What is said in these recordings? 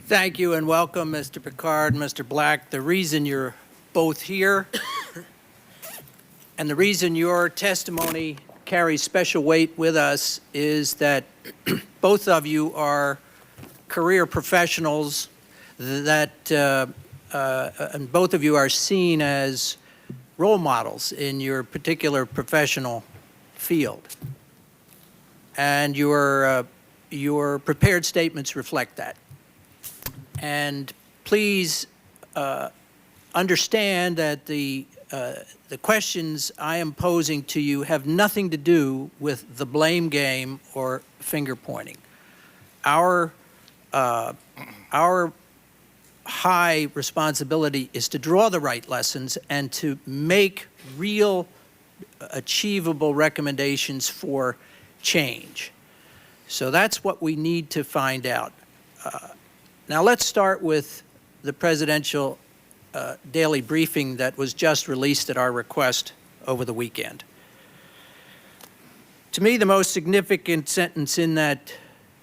Thank you and welcome, Mr. Pickard, Mr. Black. The reason you're both here and the reason your testimony carries special weight with us is that both of you are career professionals that and both of you are seen as role models in your particular professional field. And your prepared statements reflect that. And please understand that the questions I am posing to you have nothing to do with the blame game or finger pointing. Our high responsibility is to draw the right lessons and to make real achievable recommendations for change. So that's what we need to find out. Now let's start with the presidential daily briefing that was just released at our request over the weekend. To me, the most significant sentence in that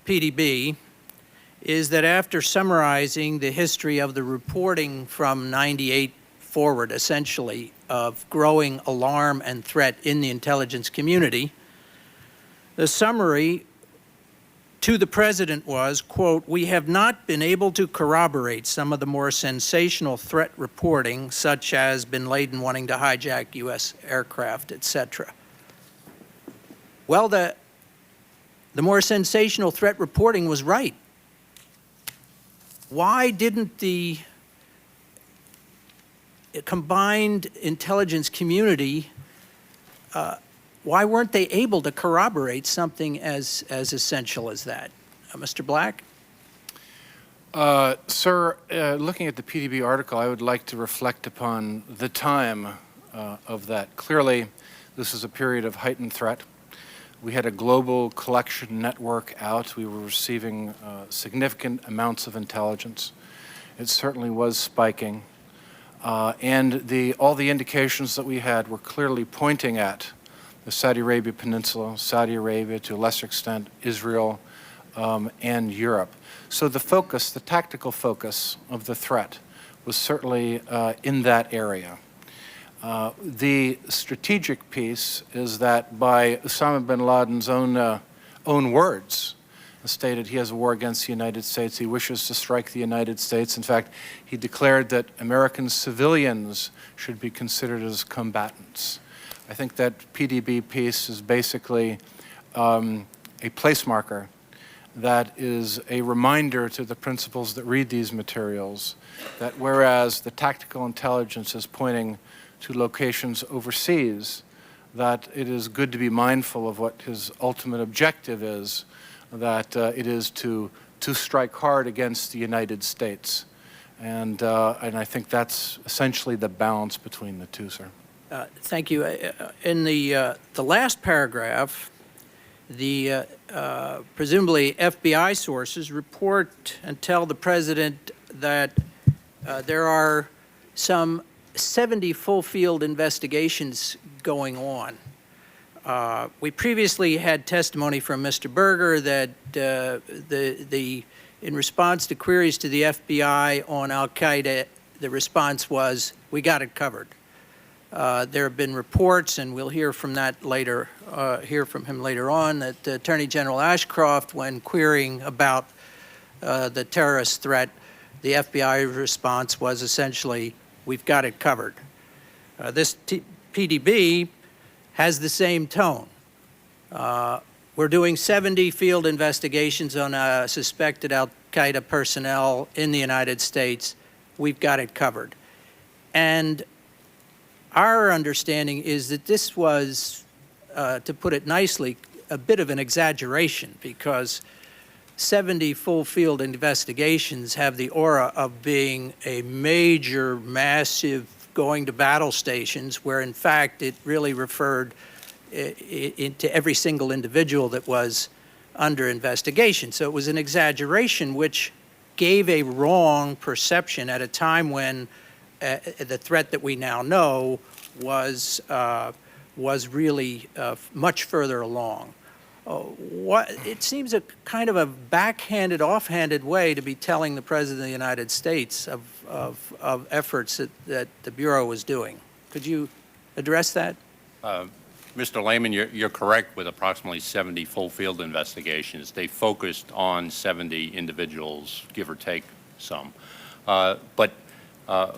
PDB is that after summarizing the history of the reporting from '98 forward, essentially, of growing alarm and threat in the intelligence community, the summary to the president was, quote, "We have not been able to corroborate some of the more sensational threat reporting, such as bin Laden wanting to hijack U.S. aircraft, etc." Well, the more sensational threat reporting was right. Why didn't the combined intelligence community, why weren't they able to corroborate something as essential as that? Mr. Black? Sir, looking at the PDB article, I would like to reflect upon the time of that. Clearly, this is a period of heightened threat. We had a global collection network out. We were receiving significant amounts of intelligence. It certainly was spiking. And all the indications that we had were clearly pointing at the Saudi Arabia Peninsula, Saudi Arabia, to a lesser extent, Israel, and Europe. So the focus, the tactical focus of the threat was certainly in that area. The strategic piece is that by Osama bin Laden's own words, stated he has a war against the United States. He wishes to strike the United States. In fact, he declared that American civilians should be considered as combatants. I think that PDB piece is basically a place marker that is a reminder to the principals that read these materials that whereas the tactical intelligence is pointing to locations overseas, that it is good to be mindful of what his ultimate objective is, that it is to strike hard against the United States. And I think that's essentially the balance between the two, sir. Thank you. In the last paragraph, the presumably FBI sources report and tell the president that there are some 70 full field investigations going on. We previously had testimony from Mr. Berger that in response to queries to the FBI on Al-Qaeda, the response was, "We got it covered." There have been reports, and we'll hear from that later, hear from him later on, that Attorney General Ashcroft, when querying about the terrorist threat, the FBI response was essentially, "We've got it covered." This PDB has the same tone. We're doing 70 field investigations on suspected Al-Qaeda personnel in the United States. We've got it covered. And our understanding is that this was, to put it nicely, a bit of an exaggeration, because 70 full field investigations have the aura of being a major, massive going to battle stations, where in fact it really referred into every single individual that was under investigation. So it was an exaggeration which gave a wrong perception at a time when the threat that we now know was really much further along. It seems a kind of a backhanded, offhanded way to be telling the President of the United States of efforts that the Bureau was doing. Could you address that? Mr. Lehman, you're correct with approximately 70 full field investigations. They focused on 70 individuals, give or take some. But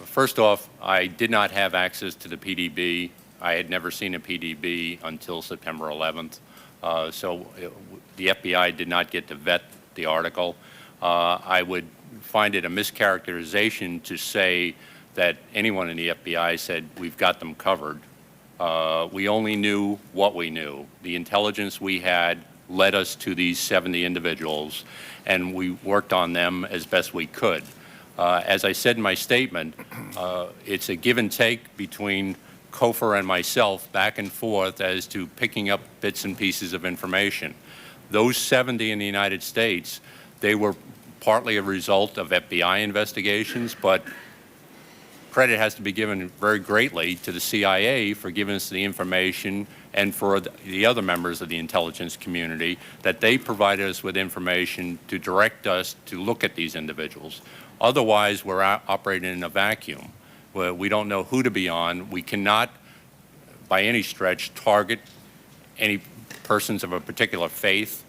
first off, I did not have access to the PDB. I had never seen a PDB until September 11th. The FBI did not get to vet the article. I would find it a mischaracterization to say that anyone in the FBI said, we've got them covered. We only knew what we knew. The intelligence we had led us to these 70 individuals, and we worked on them as best we could. As I said in my statement, it's a give and take between Cofer and myself back and forth as to picking up bits and pieces of information. Those 70 in the United States, they were partly a result of FBI investigations, but credit has to be given very greatly to the CIA for giving us the information and for the other members of the intelligence community that they provided us with information to direct us to look at these individuals. Otherwise, we're operating in a vacuum where we don't know who to be on. We cannot, by any stretch, target any persons of a particular faith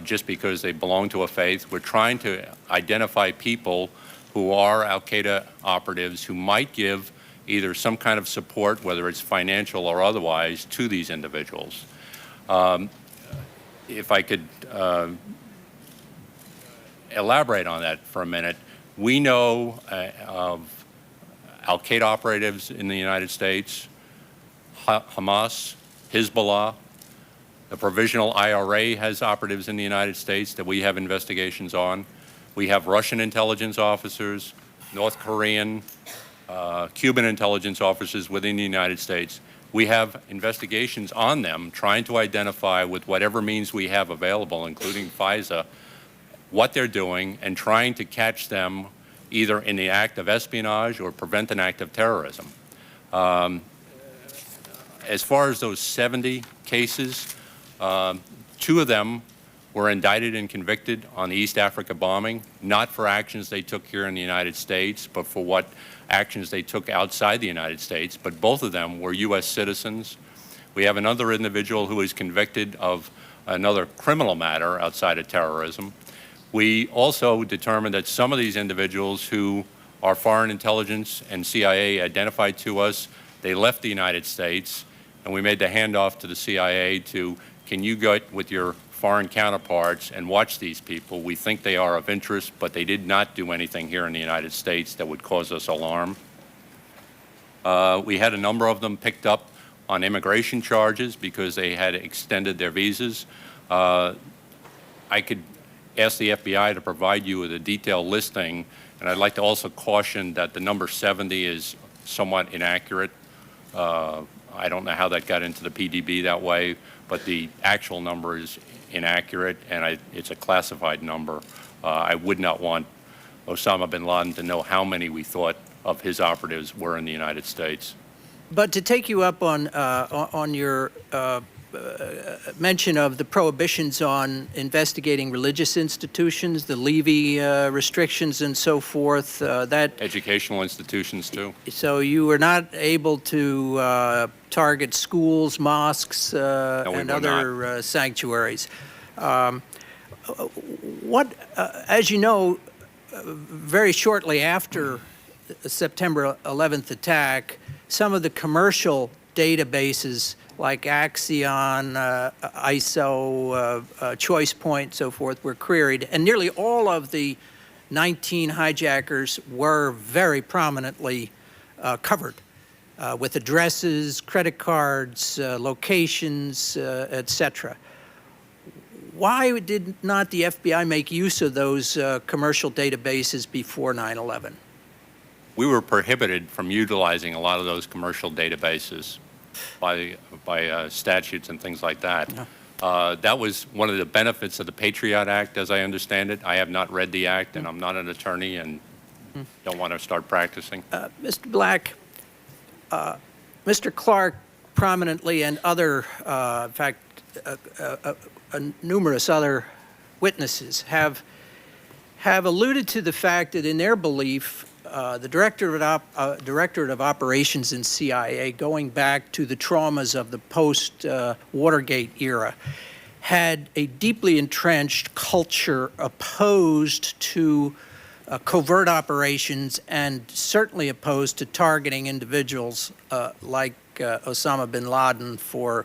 just because they belong to a faith. We're trying to identify people who are al-Qaeda operatives who might give either some kind of support, whether it's financial or otherwise, to these individuals. If I could elaborate on that for a minute, we know of al-Qaeda operatives in the United States, Hamas, Hezbollah. The Provisional IRA has operatives in the United States that we have investigations on. We have Russian intelligence officers, North Korean, Cuban intelligence officers within the United States. We have investigations on them trying to identify with whatever means we have available, including FISA, what they're doing and trying to catch them either in the act of espionage or prevent an act of terrorism. As far as those 70 cases, 2 of them were indicted and convicted on the East Africa bombing, not for actions they took here in the United States, but for what actions they took outside the United States. But both of them were U.S. citizens. We have another individual who is convicted of another criminal matter outside of terrorism. We also determined that some of these individuals who are foreign intelligence and CIA identified to us, they left the United States, and we made the handoff to the CIA to, can you go with your foreign counterparts and watch these people? We think they are of interest, but they did not do anything here in the United States that would cause us alarm. We had a number of them picked up on immigration charges because they had extended their visas. I could ask the FBI to provide you with a detailed listing, and I'd like to also caution that the number 70 is somewhat inaccurate. I don't know how that got into the PDB that way, but the actual number is inaccurate, and it's a classified number. I would not want Osama bin Laden to know how many we thought of his operatives were in the United States. But to take you up on your mention of the prohibitions on investigating religious institutions, the Levy restrictions and so forth, that... Educational institutions, too. So you were not able to target schools, mosques, and other sanctuaries. As you know, very shortly after the September 11th attack, some of the commercial databases like Axion, ISO, ChoicePoint, so forth, were queried, and nearly all of the 19 hijackers were very prominently covered with addresses, credit cards, locations, etc. Why did not the FBI make use of those commercial databases before 9/11? We were prohibited from utilizing a lot of those commercial databases by statutes and things like that. Yeah. That was one of the benefits of the Patriot Act, as I understand it. I have not read the act, and I'm not an attorney and don't want to start practicing. Mr. Black, Mr. Clark prominently and other, in fact, numerous other witnesses have alluded to the fact that in their belief, the Directorate of Operations in CIA, going back to the traumas of the post-Watergate era, had a deeply entrenched culture opposed to covert operations and certainly opposed to targeting individuals like Osama bin Laden for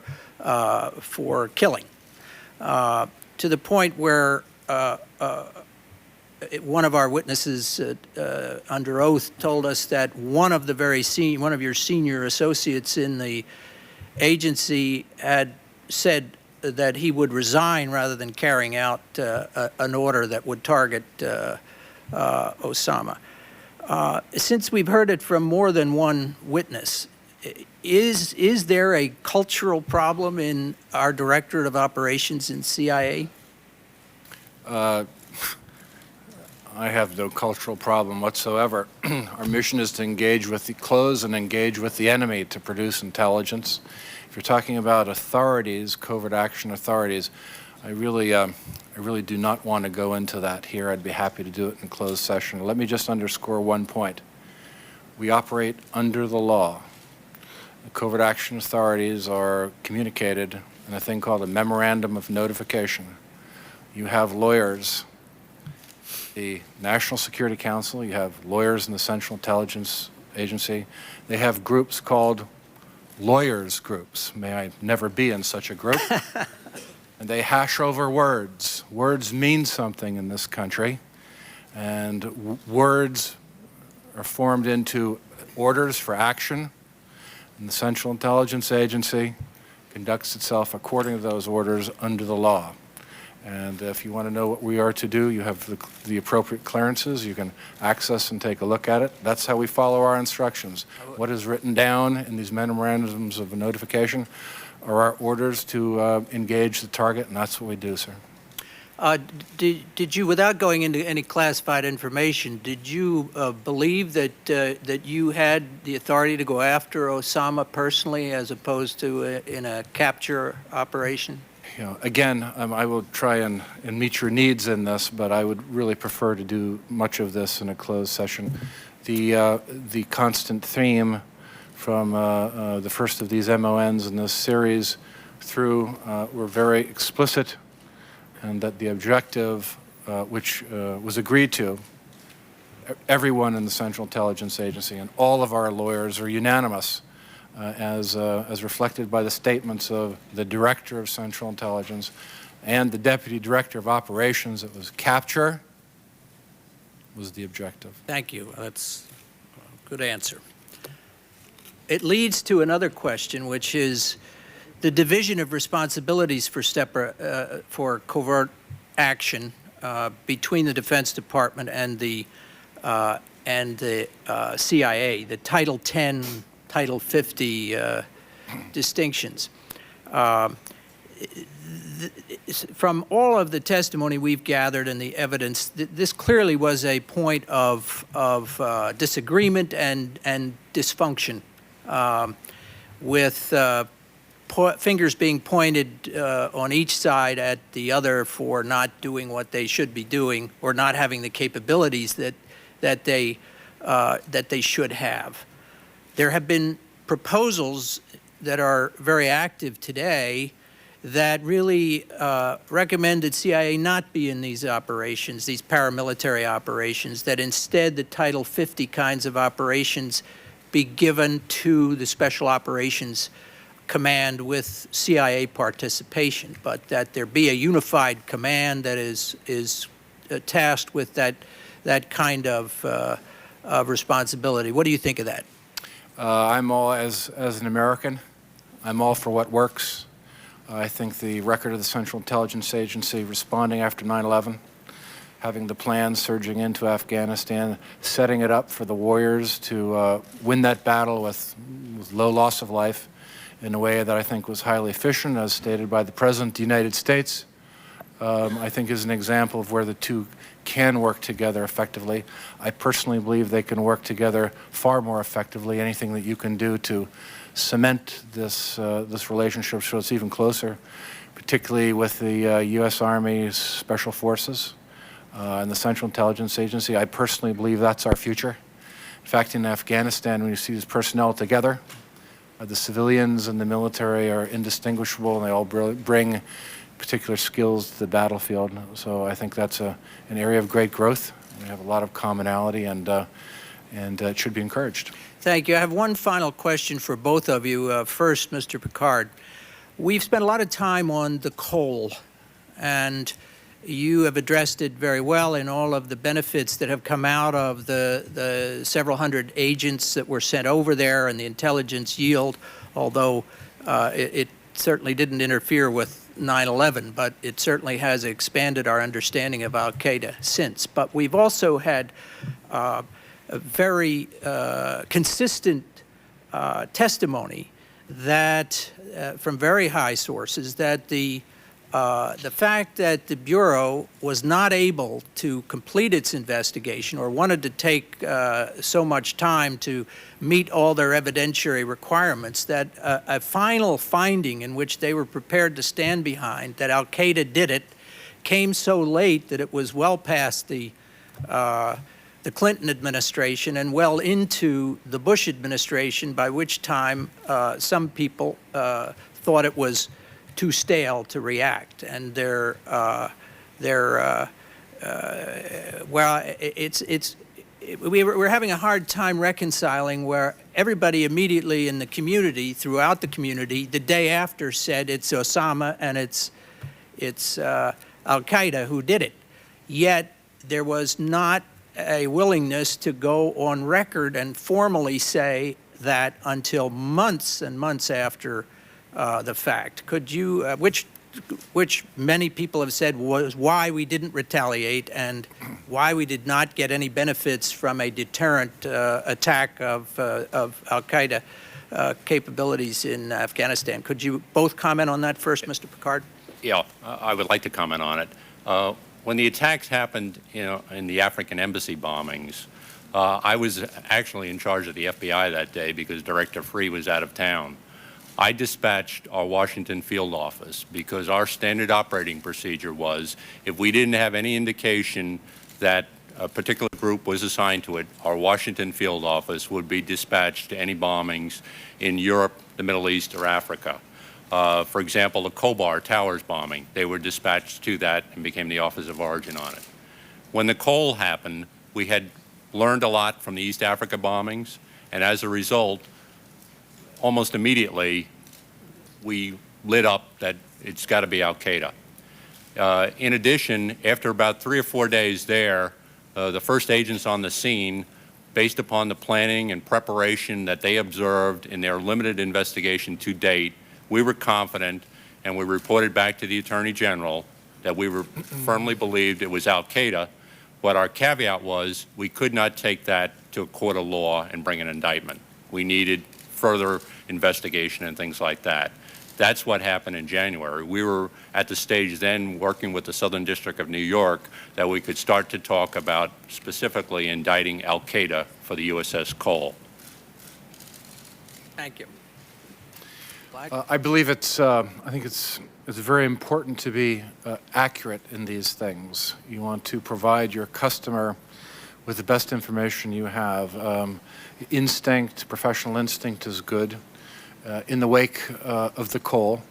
killing, to the point where one of our witnesses under oath told us that one of your senior associates in the agency had said that he would resign rather than carrying out an order that would target Osama. Since we've heard it from more than one witness, is there a cultural problem in our Directorate of Operations in CIA? I have no cultural problem whatsoever. Our mission is to engage with the close and engage with the enemy to produce intelligence. If you're talking about authorities, covert action authorities, I really do not want to go into that here. I'd be happy to do it in closed session. Let me just underscore one point. We operate under the law. The covert action authorities are communicated in a thing called a memorandum of notification. You have lawyers, the National Security Council, you have lawyers in the Central Intelligence Agency. They have groups called lawyers groups. May I never be in such a group. And they hash over words. Words mean something in this country, and words are formed into orders for action, and the Central Intelligence Agency conducts itself according to those orders under the law. And if you want to know what we are to do, you have the appropriate clearances. You can access and take a look at it. That's how we follow our instructions. What is written down in these memorandums of notification are our orders to engage the target, and that's what we do, sir. Did you, without going into any classified information, did you believe that you had the authority to go after Osama personally as opposed to in a capture operation? You know, again, I will try and meet your needs in this, but I would really prefer to do much of this in a closed session. The constant theme from the first of these MONs in this series through were very explicit, and that the objective, which was agreed to, everyone in the Central Intelligence Agency and all of our lawyers are unanimous, as reflected by the statements of the Director of Central Intelligence and the Deputy Director of Operations. It was capture was the objective. Thank you. That's a good answer. It leads to another question, which is the division of responsibilities for covert action between the Defense Department and the CIA, the Title 10, Title 50 distinctions. From all of the testimony we've gathered and the evidence, this clearly was a point of disagreement and dysfunction, with fingers being pointed on each side at the other for not doing what they should be doing or not having the capabilities that they should have. There have been proposals that are very active today that really recommended CIA not be in these operations, these paramilitary operations, that instead the Title 50 kinds of operations be given to the Special Operations Command with CIA participation, but that there be a unified command that is tasked with that kind of responsibility. What do you think of that? I'm all, as an American, I'm all for what works. I think the record of the Central Intelligence Agency responding after 9/11, having the plan surging into Afghanistan, setting it up for the warriors to win that battle with low loss of life in a way that I think was highly efficient, as stated by the President of the United States, I think is an example of where the two can work together effectively. I personally believe they can work together far more effectively. Anything that you can do to cement this relationship so it's even closer particularly with the U.S. Army Special Forces and the Central Intelligence Agency. I personally believe that's our future. In fact, in Afghanistan, when you see these personnel together, the civilians and the military are indistinguishable, and they all bring particular skills to the battlefield. So I think that's an area of great growth. We have a lot of commonality, and it should be encouraged. Thank you. I have one final question for both of you. First, Mr. Pickard, we've spent a lot of time on the coal, and you have addressed it very well in all of the benefits that have come out of the several hundred agents that were sent over there and the intelligence yield, although it certainly didn't interfere with 9/11, but it certainly has expanded our understanding of al-Qaeda since. But we've also had a very consistent testimony that from very high sources that the fact that the Bureau was not able to complete its investigation or wanted to take so much time to meet all their evidentiary requirements, that a final finding in which they were prepared to stand behind, that al-Qaeda did it, came so late that it was well past the Clinton administration and well into the Bush administration, by which time some people thought it was too stale to react, and we're having a hard time reconciling where everybody immediately in the community, throughout the community, the day after said it's Osama and it's al-Qaeda who did it. Yet there was not a willingness to go on record and formally say that until months and months after the fact. Could you, which many people have said was why we didn't retaliate and why we did not get any benefits from a deterrent attack of al-Qaeda capabilities in Afghanistan. Could you both comment on that first, Mr. Pickard? Yeah, I would like to comment on it. When the attacks happened, in the African embassy bombings, I was actually in charge of the FBI that day because Director Free was out of town. I dispatched our Washington field office because our standard operating procedure was if we didn't have any indication that a particular group was assigned to it, our Washington field office would be dispatched to any bombings in Europe, the Middle East, or Africa. For example, the Kobar Towers bombing, they were dispatched to that and became the Office of Origin on it. When the Cole happened, we had learned a lot from the East Africa bombings, and as a result, almost immediately, we lit up that it's got to be al-Qaeda. In addition, after about 3 or 4 days there, the first agents on the scene, based upon the planning and preparation that they observed in their limited investigation to date, we were confident, and we reported back to the Attorney General that we were firmly believed it was al-Qaeda. But our caveat was we could not take that to a court of law and bring an indictment. We needed further investigation and things like that. That's what happened in January. We were at the stage then working with the Southern District of New York that we could start to talk about specifically indicting al-Qaeda for the USS Cole. Thank you. I believe I think it's very important to be accurate in these things. You want to provide your customer with the best information you have. Instinct, professional instinct is good. In the wake of the Cole,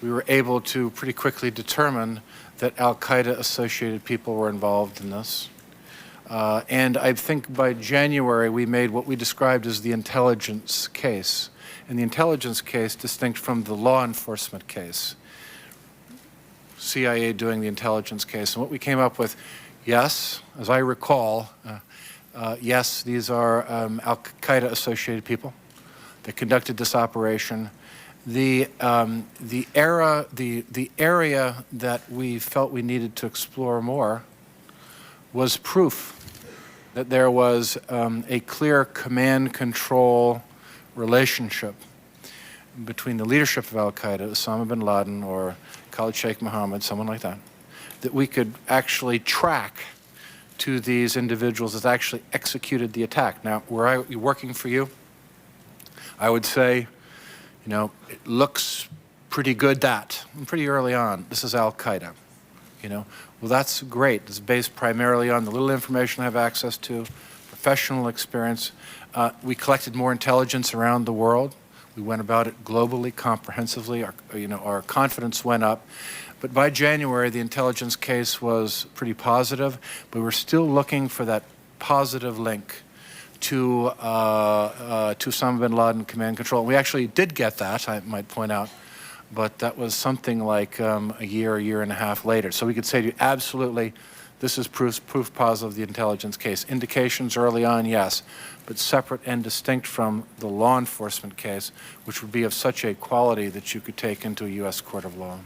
we were able to pretty quickly determine that al-Qaeda associated people were involved in this. And I think by January we made what we described as the intelligence case. And the intelligence case, distinct from the law enforcement case, CIA doing the intelligence case. And what we came up with, yes, as I recall, yes, these are al-Qaeda associated people that conducted this operation. The area that we felt we needed to explore more was proof that there was a clear command-control relationship between the leadership of al-Qaeda, Osama bin Laden or Khalid Sheikh Mohammed, someone like that, that we could actually track to these individuals that actually executed the attack. Now, were I working for you, I would say, it looks pretty good that, and pretty early on, this is Al-Qaeda, you know. Well, that's great. It's based primarily on the little information I have access to, professional experience. We collected more intelligence around the world. We went about it globally, comprehensively. Our confidence went up. But by January, the intelligence case was pretty positive, but we're still looking for that positive link to Osama bin Laden command control. We actually did get that, I might point out, but that was something like a year and a half later. So we could say to you, absolutely, this is proof positive of the intelligence case. Indications early on, yes, but separate and distinct from the law enforcement case, which would be of such a quality that you could take into a U.S. court of law.